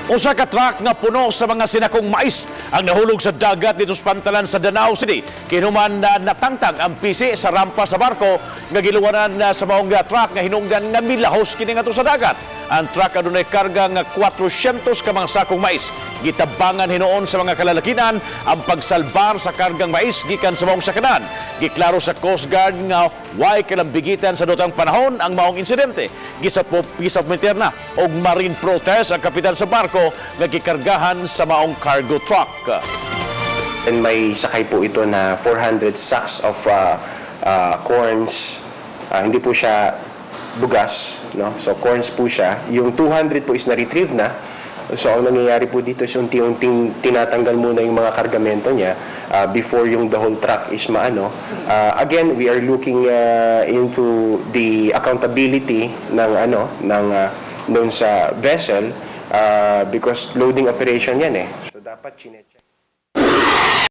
Usa ka truck nga puno sa mga sinakong mais ang nahulog sa dagat dito sa pantalan sa Danao City. Kinuman na natangtang ang pisi sa rampa sa barko nga giluwanan sa maong truck nga hinungdan nga milahos kini ngadto sa dagat. Ang truck adunay karga nga 400 ka mga sakong mais. Gitabangan hinuon sa mga kalalakinan ang pagsalbar sa kargang mais gikan sa maong sakanan. Giklaro sa Coast Guard nga way kalambigitan sa dutang panahon ang maong insidente. Gisubmiter na og marine protest ang kapitan sa barko nga gikargahan sa maong cargo truck. And may sakay po ito na 400 sacks of corns. Hindi po siya bugas, no? So corns po siya. Yung 200 po is na-retrieve na. So ang nangyayari po dito is unti-unting tinatanggal muna yung mga kargamento niya before yung the whole truck is maano. Again, we are looking into the accountability ng doon sa vessel because loading operation yan eh. So dapat chinecheck.